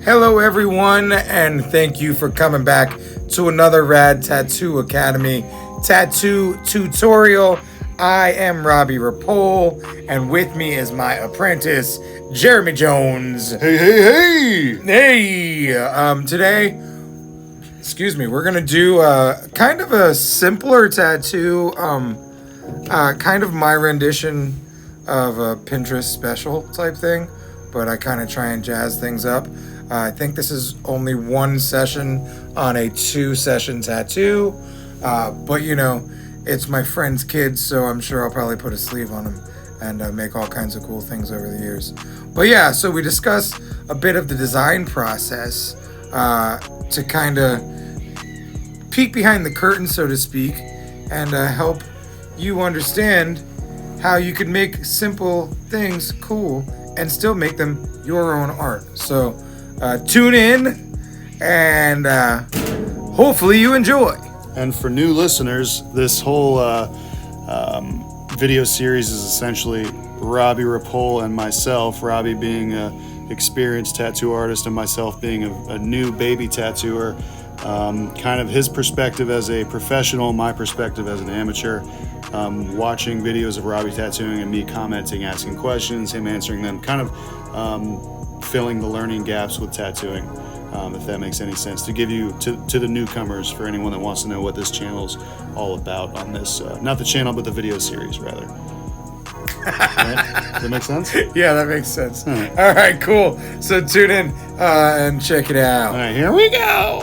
Hello everyone, and thank you for coming back to another Rad Tattoo Academy tattoo tutorial. I am Robbie Rapole, and with me is my apprentice, Jeremy Jones. Hey! Today, we're gonna do kind of a simpler tattoo, kind of my rendition of a Pinterest special type thing, but I kind of try and jazz things up. I think this is only one session on a 2-session tattoo, but you know, it's my friend's kids, so I'm sure I'll probably put a sleeve on them and make all kinds of cool things over the years. But yeah, so we discuss a bit of the design process to kind of peek behind the curtain, so to speak, and help you understand how you can make simple things cool and still make them your own art. So tune in and hopefully you enjoy. And for new listeners, this whole video series is essentially Robbie Rapole and myself, Robbie being an experienced tattoo artist and myself being a new baby tattooer. Kind of his perspective as a professional, my perspective as an amateur. Watching videos of Robbie tattooing and me commenting, asking questions, him answering them, kind of filling the learning gaps with tattooing, if that makes any sense, to give you to the newcomers, for anyone that wants to know what this channel's all about on this, not the channel, but the video series, rather. Right? Does that make sense? Yeah, that makes sense. All right, cool. So tune in and check it out. All right, here we go.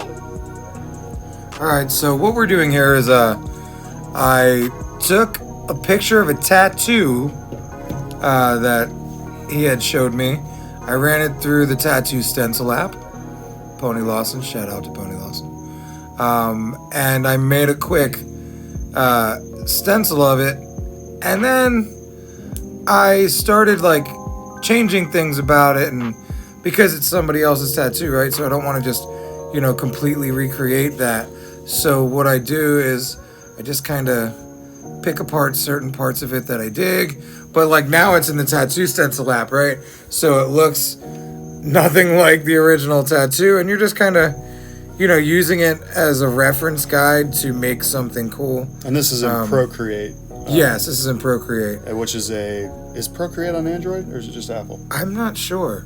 All right, so what we're doing here is I took a picture of a tattoo that he had showed me. I ran it through the tattoo stencil app. Pony Lawson, shout out to Pony Lawson. And I made a quick stencil of it, and then I started like changing things about it, and because it's somebody else's tattoo, right? So I don't want to just, you know, completely recreate that. So what I do is I just kind of pick apart certain parts of it that I dig, but like now it's in the tattoo stencil app, right? So it looks nothing like the original tattoo, and you're just kind of, you know, using it as a reference guide to make something cool. And this is in Procreate. Yes, this is in Procreate. Which is Procreate on Android, or is it just Apple? I'm not sure.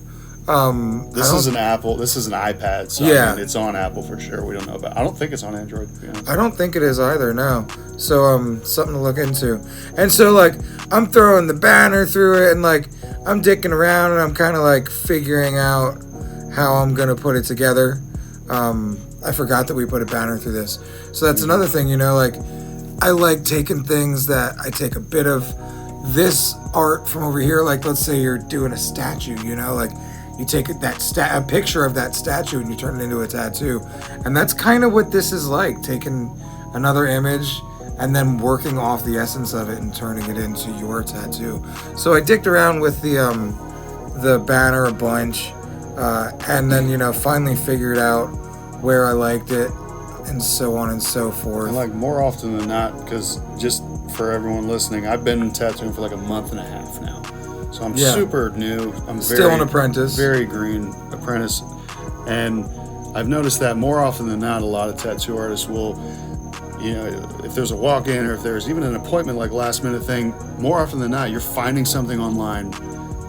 This is an Apple. This is an iPad. So yeah, I mean, it's on Apple for sure. We don't know about. I don't think it's on Android, to be honest. I don't think it is either. No. So something to look into. And so like I'm throwing the banner through it, and like I'm dicking around, and I'm kind of like figuring out how I'm gonna put it together. I forgot that we put a banner through this. So that's another thing, you know. Like I like taking things that I take a bit of this art from over here. Like let's say you're doing a statue, you know, like. You take a picture of that statue and you turn it into a tattoo. And that's kind of what this is like, taking another image and then working off the essence of it and turning it into your tattoo. So I dicked around with the banner a bunch, and then, you know, finally figured out where I liked it and so on and so forth. And like more often than not, because just for everyone listening, I've been tattooing for like a month and a half now. So I'm super new. I'm still an apprentice. Very green apprentice. And I've noticed that more often than not, a lot of tattoo artists will, you know, if there's a walk-in or if there's even an appointment, like last minute thing, more often than not, you're finding something online,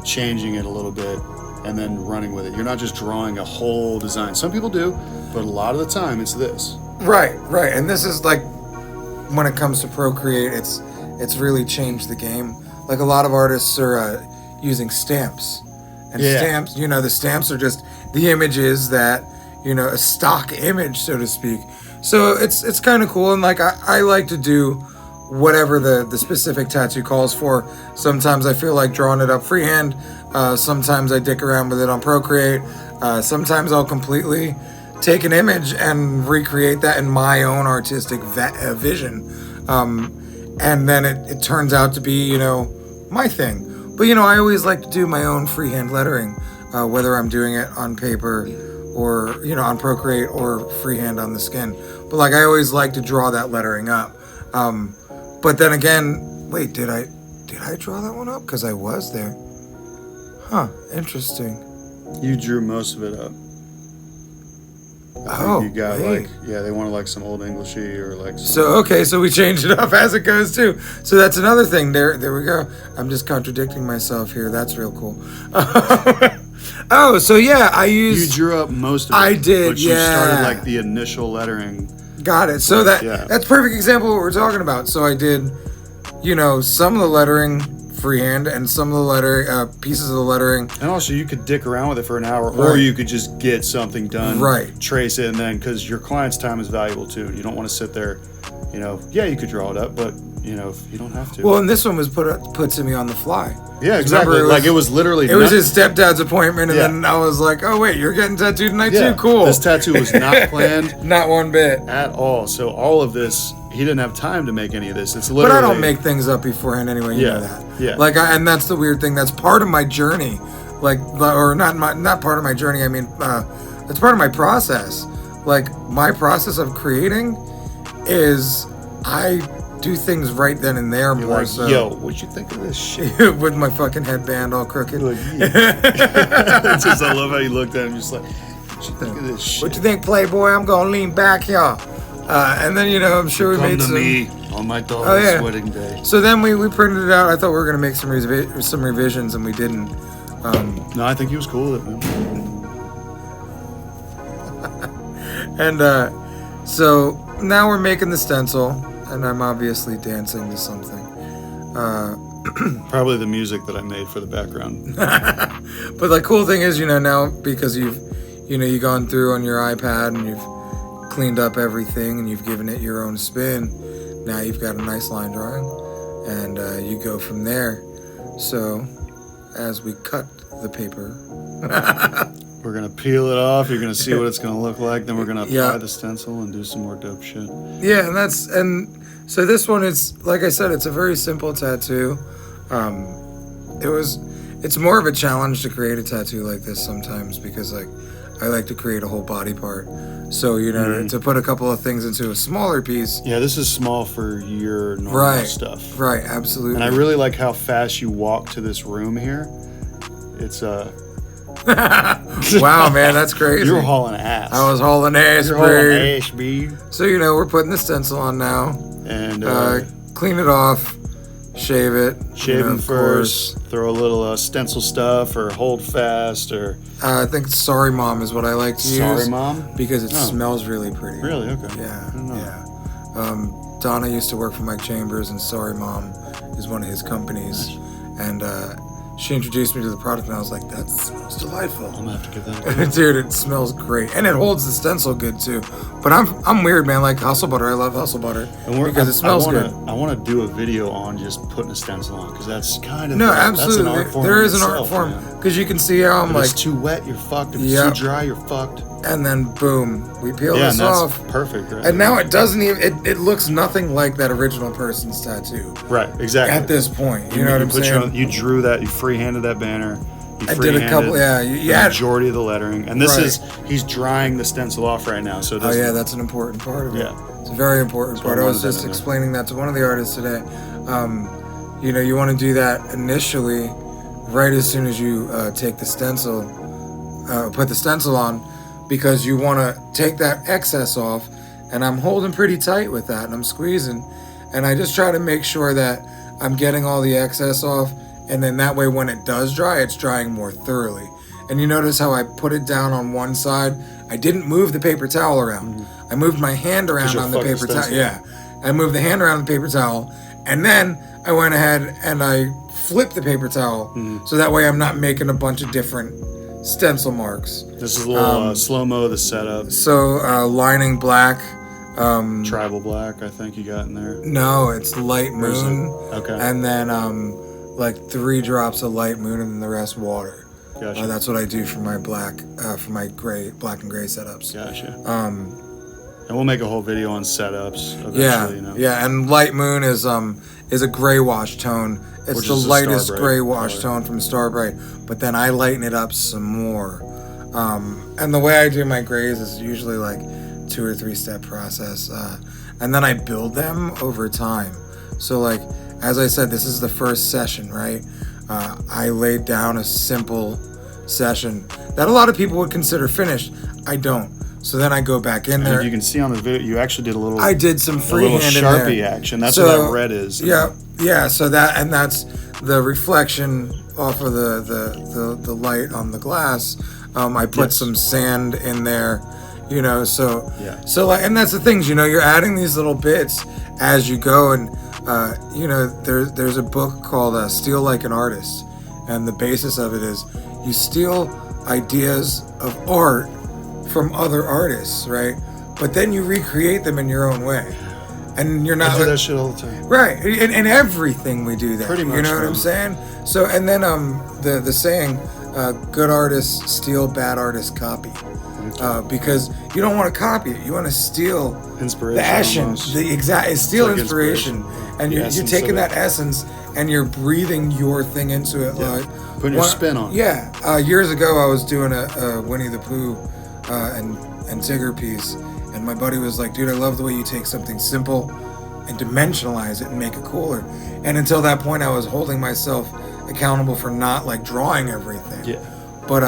changing it a little bit, and then running with it. You're not just drawing a whole design. Some people do, but a lot of the time it's this. Right. And this is like, when it comes to Procreate, it's really changed the game. Like a lot of artists are using stamps, and stamps, you know, the stamps are just the images that, you know, a stock image, so to speak. So it's kind of cool, and like I like to do whatever the specific tattoo calls for. Sometimes I feel like drawing it up freehand. Sometimes I dick around with it on Procreate. Sometimes I'll completely take an image and recreate that in my own artistic vision. And then it turns out to be, you know, my thing. But, you know, I always like to do my own freehand lettering, whether I'm doing it on paper or, you know, on Procreate or freehand on the skin. But, like, I always like to draw that lettering up. But then again, wait, did I draw that one up? Because I was there. Huh, interesting. You drew most of it up. I think you got they wanted like some Old Englishy or like some, So we changed it up as it goes too. So that's another thing. There we go. I'm just contradicting myself here. That's real cool. Oh, so yeah, I used. You drew up most of it. I did. But you started like the initial lettering. Got it. So that's perfect example of what we're talking about. So I did, some of the lettering freehand and some of the pieces of the lettering. And also, you could dick around with it for an hour, or you could just get something done, trace it, and then, because your client's time is valuable too. You don't want to sit there, you could draw it up, but, you don't have to. Well, and this one was put to me on the fly. Yeah, exactly. It was literally... It was his stepdad's appointment, and then I was like, oh, wait, you're getting tattooed tonight too? Cool. This tattoo was not planned. Not one bit. At all. So all of this, he didn't have time to make any of this. It's literally... But I don't make things up beforehand anyway, you know that. Yeah. And that's the weird thing. That's part of my journey. Not part of my journey, I mean, it's part of my process. Like, my process of creating is I do things right then and there. You're more like, so. Yo, what'd you think of this shit? With my fucking headband all crooked. Like, I love how you looked at him, just like, what'd you think of this shit? What you think, Playboy? I'm gonna lean back here. And then, I'm sure we made some... Come to me on my daughter's wedding day. So then we printed it out. I thought we were gonna make some revisions, and we didn't. No, I think he was cool with it, man. And so now we're making the stencil, and I'm obviously dancing to something. Probably the music that I made for the background. But the cool thing is, now because you've gone through on your iPad and you've cleaned up everything and you've given it your own spin, now you've got a nice line drawing, and you go from there. So as we cut the paper, we're gonna peel it off. You're gonna see what it's gonna look like. Then we're gonna apply the stencil and do some more dope shit. Yeah, and so this one is, like I said, it's a very simple tattoo. It's more of a challenge to create a tattoo like this sometimes, because I like to create a whole body part. So to put a couple of things into a smaller piece. Yeah, this is small for your normal stuff. Right, absolutely. And I really like how fast you walk to this room here. It's wow, man, that's crazy. You were hauling ass. I was hauling ass, You're hauling ass, B. So we're putting the stencil on now, and clean it off, shave it. Shave it first. Throw a little stencil stuff or hold fast or. I think Sorry Mom is what I like to use. Sorry Mom, because it smells really pretty. Really? Okay. Yeah. Donna used to work for Mike Chambers, and Sorry Mom is one of his companies, and she introduced me to the product, and I was like, that smells delightful. I'm gonna have to give that a Dude, it smells great. And it holds the stencil good too. But I'm weird, man. Like hustle butter. I love hustle butter because it smells good. I want to do a video on just putting a stencil on, because that's kind of... No, absolutely. That's an art form. There is an art form. Because you can see how I'm if it's too wet, you're fucked. If it's too dry, you're fucked. And then boom, we peel this off. Perfect, right? And now it doesn't even, it looks nothing like that original person's tattoo. Right, exactly. At this point, you know what I'm saying? You drew that, you freehanded that banner. I did a couple, the majority of the lettering. And this is, he's drying the stencil off right now. So that's an important part of it. Yeah. It's a very important part. I was just explaining that to one of the artists today. You want to do that initially, right as soon as you take the stencil, put the stencil on, because you want to take that excess off, and I'm holding pretty tight with that, and I'm squeezing, and I just try to make sure that I'm getting all the excess off, and then that way when it does dry, it's drying more thoroughly. And you notice how I put it down on one side? I didn't move the paper towel around. Mm-hmm. I moved my hand around on the paper towel. Yeah, I moved the hand around the paper towel, and then I went ahead and I flipped the paper towel, so that way I'm not making a bunch of different stencil marks. This is a little slow-mo of the setup. So lining black. Tribal black, I think you got in there. No, it's light moon. Okay. And then like 3 drops of light moon, and then the rest water. Gotcha. That's what I do for my black, for my black and gray setups. Gotcha. And we'll make a whole video on setups eventually, Yeah, and light moon is a gray wash tone. It's the lightest gray wash tone from Starbright, but then I lighten it up some more. And the way I do my grays is usually like 2 or 3 step process, and then I build them over time. So like, as I said, this is the first session, right? I laid down a simple session that a lot of people would consider finished. I don't, So then I go back in there. And you can see on the video, you actually did a little. I did some freehand in Sharpie there. action. That's what that red is. Yeah. So that's the reflection off of the light on the glass. I put some sand in there, So like, and that's the things, you're adding these little bits as you go, and there's a book called Steal Like an Artist, and the basis of it is you steal ideas of art from other artists, right? But then you recreate them in your own way, and you're not. I do that shit all the time. Right, in everything we do that. Pretty much. You know what I'm saying? So, and then the saying, good artists steal, bad artists copy. Because you don't want to copy it, you want to steal inspiration, the essence, steal like inspiration, and you're taking that essence and you're breathing your thing into it, like putting your spin on it. Yeah, years ago I was doing a Winnie the Pooh and Tigger piece, and my buddy was like, "Dude, I love the way you take something simple and dimensionalize it and make it cooler." And until that point, I was holding myself accountable for not like drawing everything. Yeah. But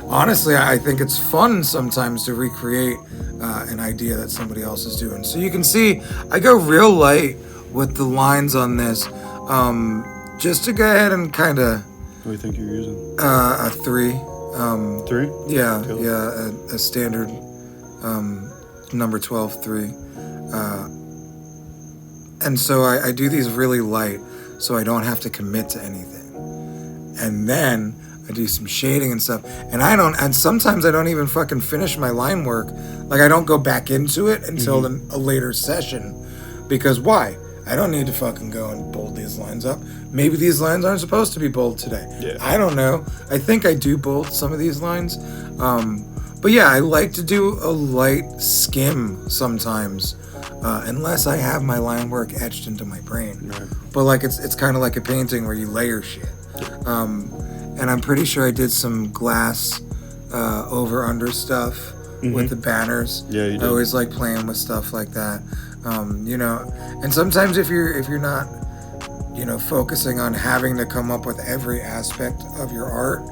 honestly, I think it's fun sometimes to recreate an idea that somebody else is doing. So you can see I go real light with the lines on this, just to go ahead and kind of. What do you think you're using? A 3. 3? Yeah, cool. a standard number 12 3. And so I do these really light, so I don't have to commit to anything. And then I do some shading and stuff, and sometimes I don't even fucking finish my line work. Like, I don't go back into it until a later session, because why? I don't need to fucking go and bold these lines up. Maybe these lines aren't supposed to be bold today. Yeah. I don't know. I think I do bold some of these lines. But yeah, I like to do a light skim sometimes, unless I have my line work etched into my brain. Right. But like it's kind of like a painting where you layer shit. And I'm pretty sure I did some glass over under stuff with the banners. Yeah, you did. I always like playing with stuff like that. And sometimes if you're not, focusing on having to come up with every aspect of your art,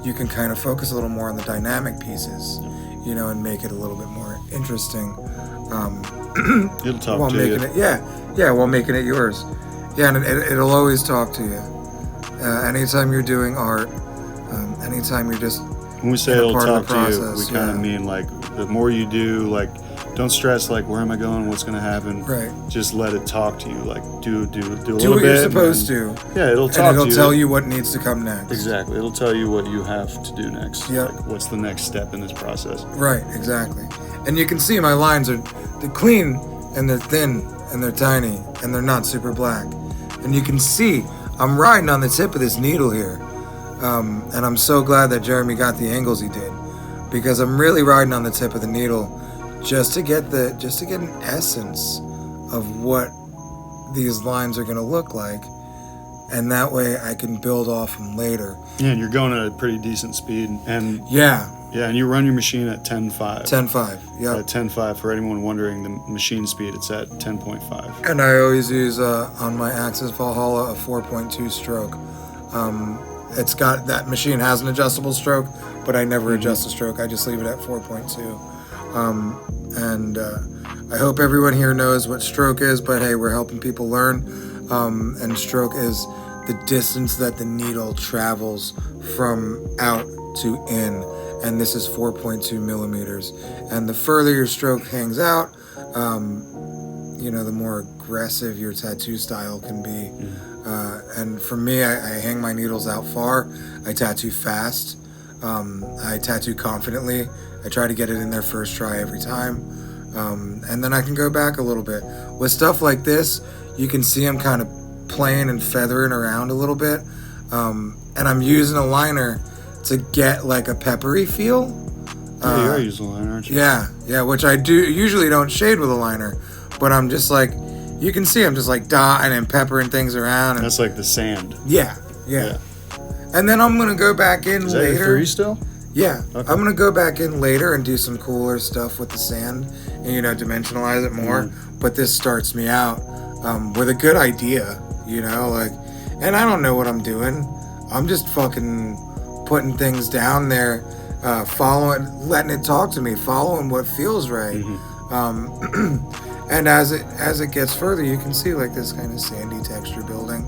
you can kind of focus a little more on the dynamic pieces, and make it a little bit more interesting. It'll talk while to making you. While making it yours. Yeah, and it'll always talk to you. Anytime you're doing art, anytime you're just when we say it'll talk to you, we kind of mean like the more you do, like don't stress like where am I going, what's going to happen. Right. Just let it talk to you. Like do a little bit. Do what you're supposed to. Yeah, it'll talk and it'll to you. tell you what needs to come next. Exactly. It'll tell you what you have to do next. Yep. Like what's the next step in this process. Right. Exactly. And you can see my lines they're clean and they're thin and they're tiny and they're not super black. And you can see I'm riding on the tip of this needle here. And I'm so glad that Jeremy got the angles he did, because I'm really riding on the tip of the needle just to get an essence of what these lines are going to look like, and that way I can build off them later. Yeah, and you're going at a pretty decent speed, and yeah, and you run your machine at 10.5. 10.5, yeah. At 10.5, for anyone wondering, the machine speed, it's at 10.5. And I always use on my Axis Valhalla a 4.2 stroke. It's got, that machine has an adjustable stroke, but I never adjust the stroke. I just leave it at 4.2. And I hope everyone here knows what stroke is, but hey, we're helping people learn. And stroke is the distance that the needle travels from out to in. And this is 4.2 millimeters. And the further your stroke hangs out, the more aggressive your tattoo style can be. And for me, I hang my needles out far. I tattoo fast. I tattoo confidently. I try to get it in there first try every time. And then I can go back a little bit. With stuff like this, you can see I'm kind of playing and feathering around a little bit. And I'm using a liner to get like a peppery feel. Yeah, you are using a liner, aren't you? Yeah, which I usually don't shade with a liner, but I'm just like, you can see I'm just like dotting and peppering things around. And that's like the sand. Yeah. And then I'm gonna go back in is later. Is that your 3 still? Yeah, okay. I'm gonna go back in later and do some cooler stuff with the sand and dimensionalize it more. But this starts me out with a good idea, and I don't know what I'm doing. I'm just fucking putting things down there following, letting it talk to me, following what feels right. And as it gets further, you can see like this kind of sandy texture building.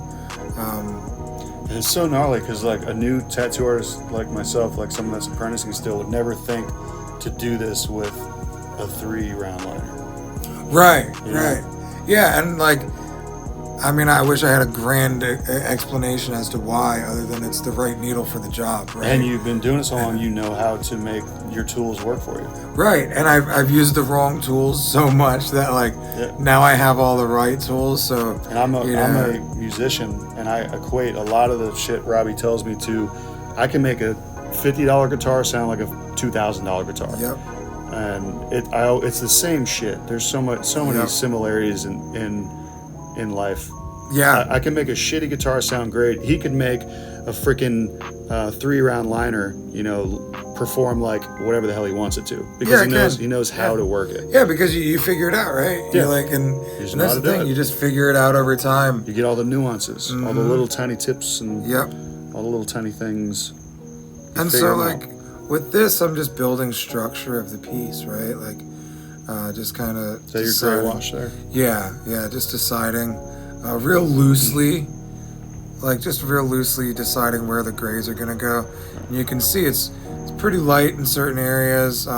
And it's so gnarly because like a new tattoo artist like myself, like someone that's apprenticing still, would never think to do this with a 3-round liner. Right, right. Yeah, and like, I mean, I wish I had a grand explanation as to why, other than it's the right needle for the job, right? And you've been doing it so long, you know how to make your tools work for you. Right, and I've used the wrong tools so much that like now I have all the right tools. So and I'm a musician, and I equate a lot of the shit Robbie tells me to. I can make a $50 guitar sound like a $2,000 guitar. Yep. And it's the same shit. There's so many similarities in life. Yeah. I can make a shitty guitar sound great. He could make a freaking 3-round liner, perform like whatever the hell he wants it to, because he knows how to work it. Yeah, because you figure it out, right? Yeah. You're like, and that's the thing. You just figure it out over time. You get all the nuances, all the little tiny tips, and all the little tiny things. And so, like, with this, I'm just building structure of the piece, right? Like, just kind of. Is that your gray wash there? Yeah, just deciding real loosely, deciding where the grays are gonna go. And you can see it's pretty light in certain areas.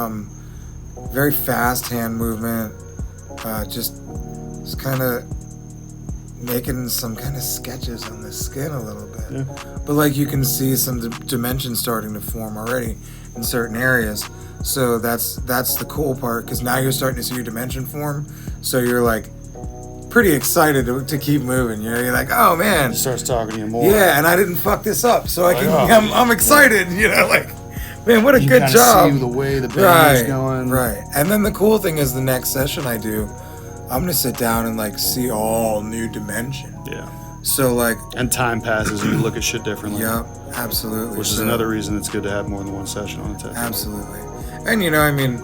Very fast hand movement. Just kind of making some kind of sketches on the skin a little bit. Yeah. But like you can see some dimensions starting to form already in certain areas. So that's the cool part, because now you're starting to see your dimension form. So you're like pretty excited to keep moving. You're like, oh man. He starts talking to you more. Yeah, and I didn't fuck this up, so I'm excited. Like, man, what a good job. See the way the band is going. Right. And then the cool thing is the next session I do, I'm gonna sit down and like see all new dimension. Yeah. So like, and time passes and you look at shit differently. Yeah, absolutely. Which is another reason it's good to have more than one session on a tattoo. Absolutely. And I mean,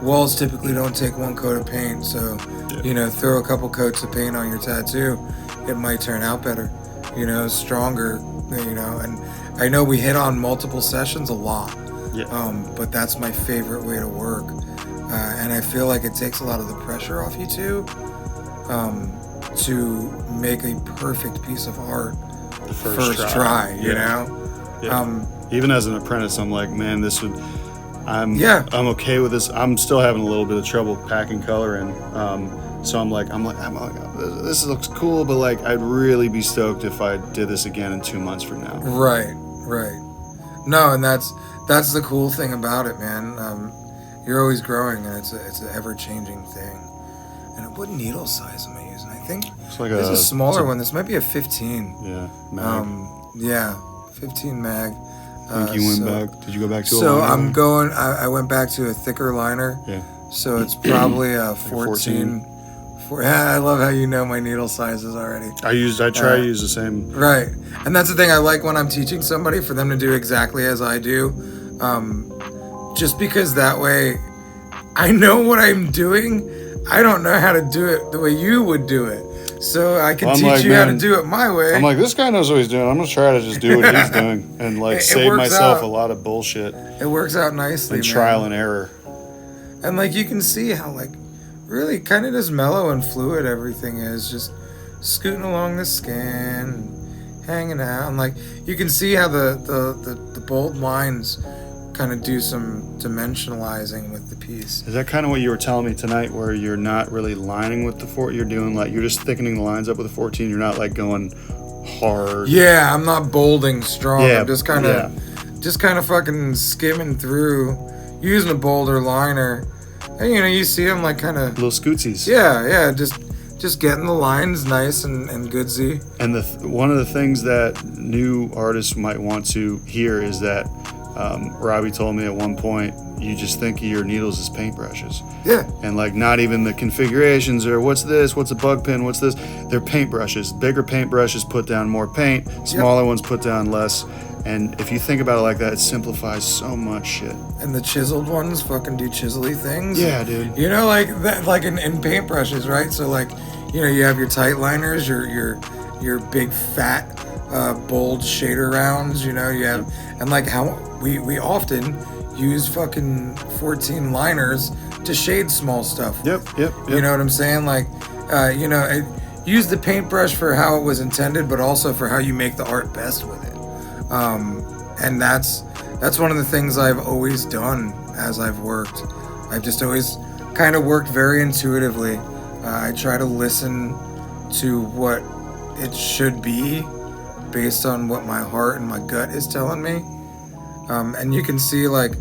walls typically don't take one coat of paint, so throw a couple coats of paint on your tattoo, it might turn out better. Stronger. And I know we hit on multiple sessions a lot. Yeah. But that's my favorite way to work. And I feel like it takes a lot of the pressure off you too, to make a perfect piece of art the first try. Yeah. Even as an apprentice, I'm like, man, I'm okay with this. I'm still having a little bit of trouble packing color in. So I'm like, this looks cool, but like, I'd really be stoked if I did this again in 2 months from now. Right. No, and that's the cool thing about it, man. You're always growing, and it's an ever-changing thing. And what needle size am I using? I think it's like a smaller one. This might be a 15. Yeah, mag. 15 mag. I think you went back. Did you go back to a So liner? I went back to a thicker liner. Yeah. So it's probably a 14. I love how you know my needle sizes already. I try to use the same. Right. And that's the thing I like when I'm teaching somebody, for them to do exactly as I do. Just because that way I know what I'm doing. I don't know how to do it the way you would do it. So I can teach you how to do it my way. I'm like, this guy knows what he's doing. I'm going to try to just do what he's doing and like save myself a lot of bullshit. It works out nicely, and trial and error. And like you can see how like really kind of just mellow and fluid everything is, just scooting along the skin, hanging out, and like you can see how the bold lines kind of do some dimensionalizing with the piece. Is that kind of what you were telling me tonight, where you're not really lining with the 14? You're doing like, you're just thickening the lines up with the 14. You're not like going hard. Yeah, I'm not bolding strong. Yeah, I'm just kind of fucking skimming through, using a bolder liner. And you see them like kind of little scootsies. Yeah, just getting the lines nice and goodsy. And one of the things that new artists might want to hear is that Robbie told me at one point, you just think of your needles as paintbrushes. Yeah. And like not even the configurations or what's this, what's a bug pin, what's this. They're paintbrushes. Bigger paintbrushes put down more paint, smaller ones put down less. And if you think about it like that, it simplifies so much shit. And the chiseled ones fucking do chiselly things. Yeah, dude. Like that, like in paintbrushes, right? So like, you have your tight liners, your big fat bold shader rounds. You have, and like how we often use fucking 14 liners to shade small stuff. Yep. You know what I'm saying? Like, use the paintbrush for how it was intended, but also for how you make the art best with it. And that's one of the things I've always done as I've worked. I've just always kind of worked very intuitively. I try to listen to what it should be based on what my heart and my gut is telling me. And you can see, like,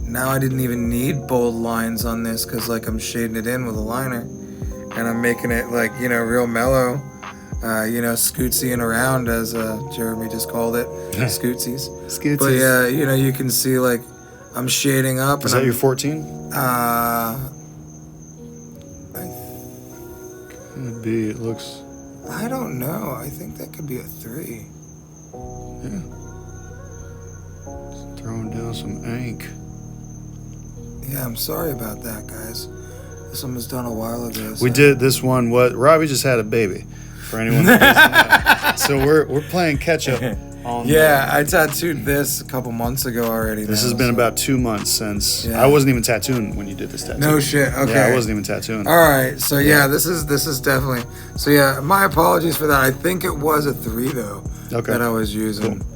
now I didn't even need bold lines on this because, like, I'm shading it in with a liner. And I'm making it, like, real mellow, scootsying around, as Jeremy just called it, scootsies. Scootsies. But, yeah, you can see, like, I'm shading up. Is that your 14? Could be, it looks... I don't know. I think that could be a 3. Yeah. Just throwing down some ink. Yeah, I'm sorry about that, guys. This one was done a while ago. We did this one. Robbie just had a baby. For anyone that doesn't know. So we're playing catch up on. Yeah, I tattooed this a couple months ago already. This has been about 2 months since. Yeah. I wasn't even tattooing when you did this tattoo. No shit. Okay. Yeah, I wasn't even tattooing. All right. So yeah, this is definitely. So yeah, my apologies for that. I think it was a 3 though. Okay. That I was using. Cool.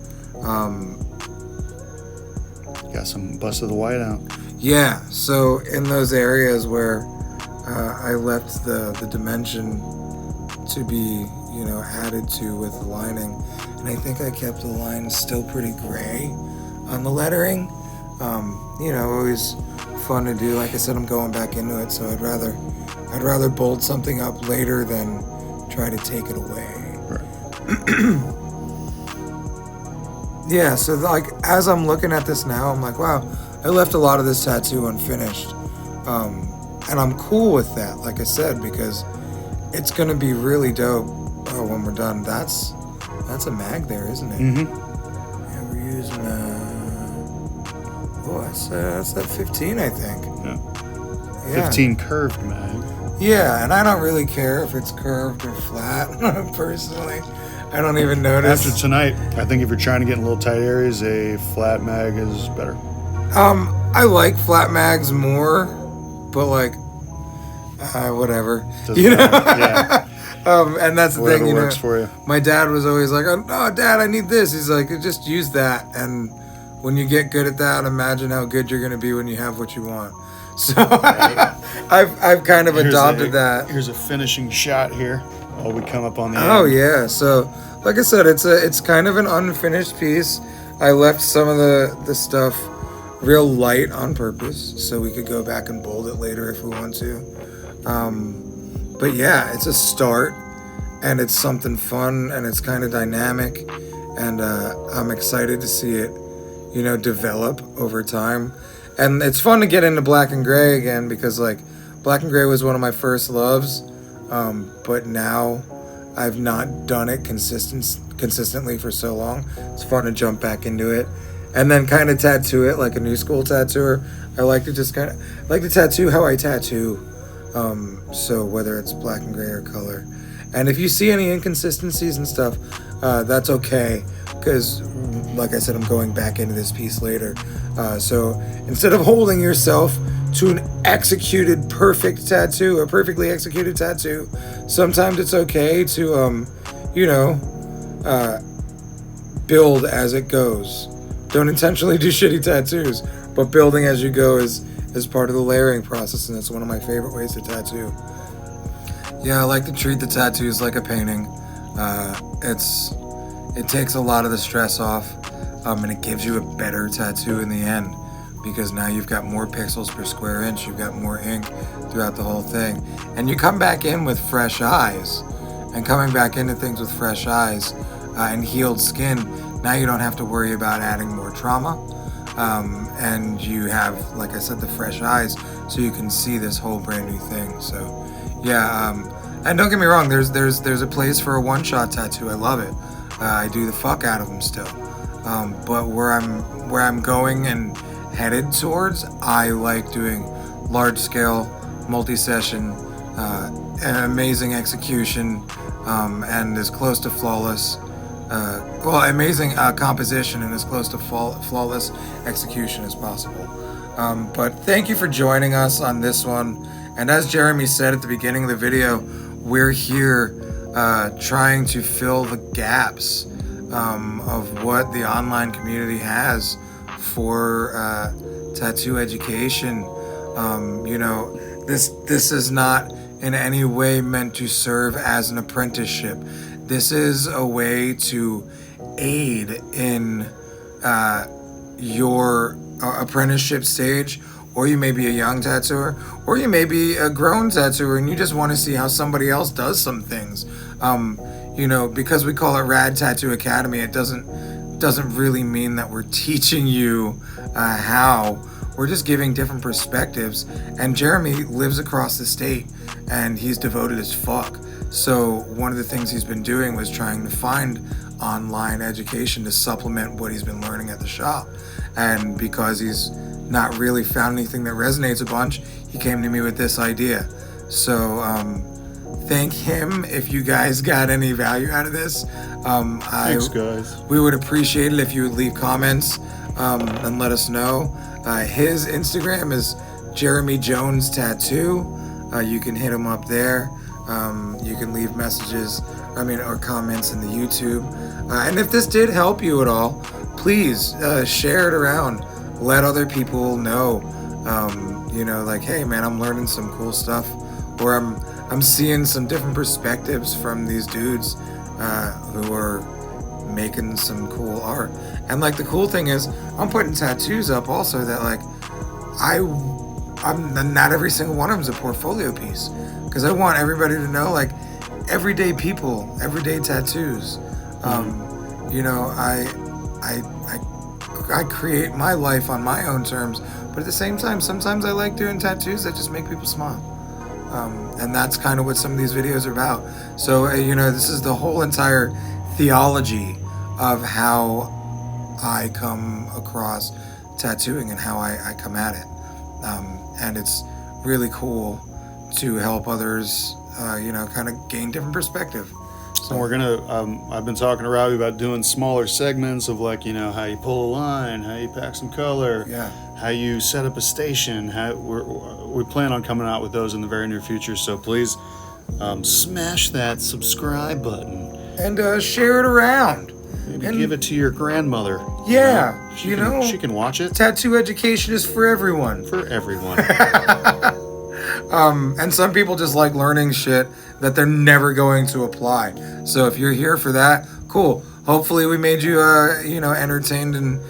Got some bust of the white out. Yeah. So in those areas where I left the dimension to be, added to with the lining, and I think I kept the lines still pretty gray on the lettering. Always fun to do. Like I said, I'm going back into it, so I'd rather bold something up later than try to take it away. Right. Yeah, so like as I'm looking at this now, I'm like, wow, I left a lot of this tattoo unfinished. And I'm cool with that, like I said, because it's gonna be really dope when we're done. That's a mag there, isn't it? Mm-hmm. Yeah, we're using that's that 15, I think. Yeah. 15 curved mag. Yeah, and I don't really care if it's curved or flat, personally. I don't even notice. After tonight, I think if you're trying to get in little tight areas, a flat mag is better. I like flat mags more, but like, whatever. Doesn't matter. Yeah. And that's the Whatever thing, works for you. My dad was always like, "Oh, Dad, I need this." He's like, "Just use that." And when you get good at that, imagine how good you're gonna be when you have what you want. So I've kind of adopted that. Here's a finishing shot here. While we come up on the end. end. Yeah. So like I said, it's kind of an unfinished piece. I left some of the stuff real light on purpose so we could go back and bold it later if we want to. But yeah, it's a start, and it's something fun, and it's kind of dynamic, and I'm excited to see it, develop over time. And it's fun to get into black and gray again, because like black and gray was one of my first loves, but now I've not done it consistently for so long. It's fun to jump back into it and then kind of tattoo it like a new school tattooer. I like to just tattoo how I tattoo. So whether it's black and gray or color. And if you see any inconsistencies and stuff, that's okay, because like I said, I'm going back into this piece later. So instead of holding yourself to an executed perfect tattoo, a perfectly executed tattoo, sometimes it's okay to build as it goes. Don't intentionally do shitty tattoos, but building as you go is part of the layering process, and it's one of my favorite ways to tattoo. Yeah, I like to treat the tattoos like a painting. It takes a lot of the stress off, and it gives you a better tattoo in the end, because now you've got more pixels per square inch, you've got more ink throughout the whole thing, and you come back in with fresh eyes. And coming back into things with fresh eyes and healed skin, now you don't have to worry about adding more trauma. And you have, like I said, the fresh eyes, so you can see this whole brand new thing. So, yeah, and don't get me wrong, there's a place for a one-shot tattoo. I love it. I do the fuck out of them still. But where I'm going and headed towards, I like doing large-scale, multi-session, amazing execution, and as close to flawless amazing composition and as close to flawless execution as possible. But thank you for joining us on this one. And as Jeremy said at the beginning of the video, we're here trying to fill the gaps of what the online community has for tattoo education. This is not in any way meant to serve as an apprenticeship. This is a way to aid in your apprenticeship stage, or you may be a young tattooer, or you may be a grown tattooer and you just want to see how somebody else does some things. Because we call it Rad Tattoo Academy, it doesn't really mean that we're teaching you how. We're just giving different perspectives. And Jeremy lives across the state and he's devoted as fuck. So one of the things he's been doing was trying to find online education to supplement what he's been learning at the shop. And because he's not really found anything that resonates a bunch, he came to me with this idea. So thank him if you guys got any value out of this. Thanks, guys. We would appreciate it if you would leave comments and let us know. His Instagram is Jeremy Jones Tattoo. You can hit him up there. You can leave messages, or comments in the YouTube. And if this did help you at all, please share it around. Let other people know. Hey man, I'm learning some cool stuff, or I'm seeing some different perspectives from these dudes who are making some cool art. And the cool thing is, I'm putting tattoos up also that I'm not every single one of them is a portfolio piece, because I want everybody to know everyday people, everyday tattoos. I create my life on my own terms, but at the same time, sometimes I like doing tattoos that just make people smile. And that's kind of what some of these videos are about. So, this is the whole entire theology of how I come across tattooing and how I come at it. And it's really cool to help others, kind of gain different perspective. So we're gonna. I've been talking to Robbie about doing smaller segments of how you pull a line, how you pack some color, how you set up a station. We plan on coming out with those in the very near future. So please smash that subscribe button and share it around. Maybe give it to your grandmother. Yeah, she can watch it. Tattoo education is for everyone. For everyone. And some people just like learning shit that they're never going to apply. So if you're here for that, cool. Hopefully we made you, entertained and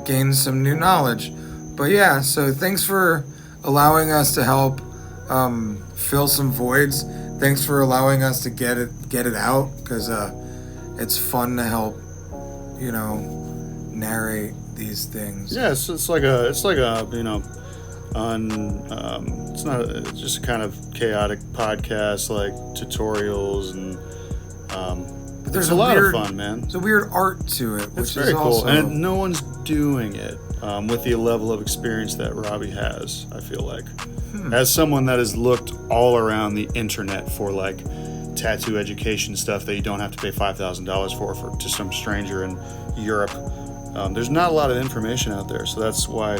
gained some new knowledge. But yeah, so thanks for allowing us to help fill some voids. Thanks for allowing us to get it out, because it's fun to help, narrate these things. Yeah, it's just it's just a kind of chaotic podcast, like tutorials, and but there's it's a lot of fun, man. There's a weird art to it, which it's very is cool, also... and no one's doing it with the level of experience that Robbie has. I feel like, as someone that has looked all around the internet for tattoo education stuff that you don't have to pay $5,000 for to some stranger in Europe. There's not a lot of information out there, so that's why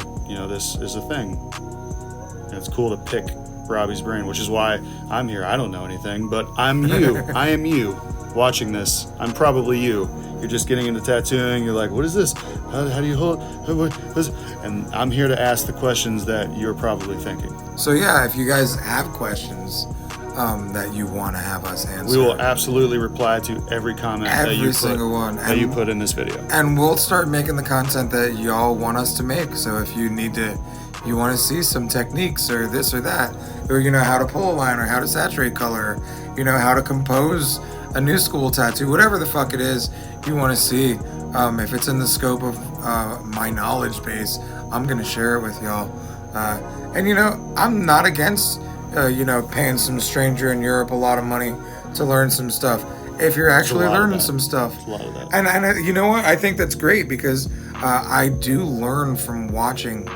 this is a thing. And it's cool to pick Robbie's brain, which is why I'm here. I don't know anything, but I'm you. I am you watching this. I'm probably you. You're just getting into tattooing. You're like, what is this? How do you hold? What is? And I'm here to ask the questions that you're probably thinking. So yeah, if you guys have questions that you want to have us answer, we will absolutely reply to every comment that you put in this video. And we'll start making the content that y'all want us to make. So if you want to see some techniques or this or that, or how to pull a line, or how to saturate color, how to compose a new school tattoo, whatever the fuck it is you want to see, if it's in the scope of my knowledge base, I'm gonna share it with y'all. And I'm not against paying some stranger in Europe a lot of money to learn some stuff, if you're actually learning some stuff. A lot of that. And you know what? I think that's great, because I do learn from watching.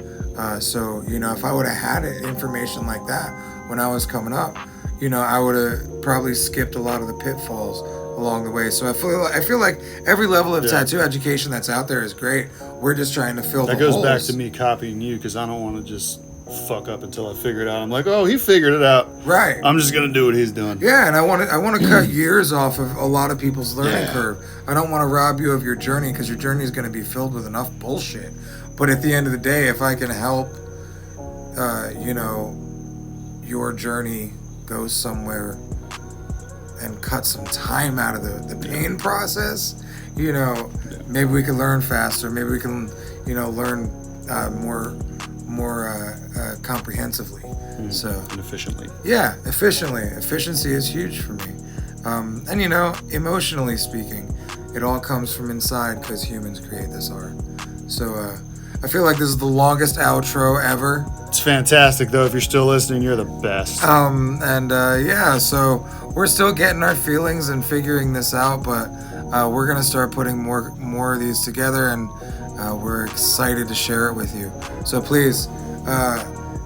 So if I would have had information like that when I was coming up, I would have probably skipped a lot of the pitfalls, a along the way. So I feel like every level of tattoo education that's out there is great. We're just trying to fill that the holes. That goes back to me copying you, because I don't want to just fuck up until I figure it out. I'm like, oh, he figured it out. Right. I'm just gonna do what he's doing. Yeah, and I want to cut years off of a lot of people's learning curve. I don't want to rob you of your journey, because your journey is going to be filled with enough bullshit. But at the end of the day, if I can help, your journey go somewhere and cut some time out of the pain process, maybe we can learn faster. Maybe we can, learn more comprehensively. So and efficiently. Yeah, efficiently. Efficiency is huge for me. And emotionally speaking, it all comes from inside, because humans create this art. So I feel like this is the longest outro ever. It's fantastic, though. If you're still listening, you're the best. So we're still getting our feelings and figuring this out, but we're gonna start putting more of these together, and we're excited to share it with you. So please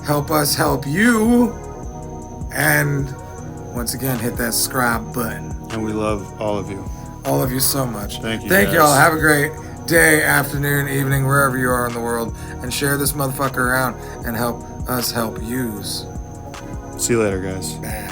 help us help you, and once again, hit that subscribe button. And we love all of you. All of you so much. Thank you. Thank you all. Have a great day, afternoon, evening, wherever you are in the world, and share this motherfucker around and help us help yous. See you later, guys. Bye.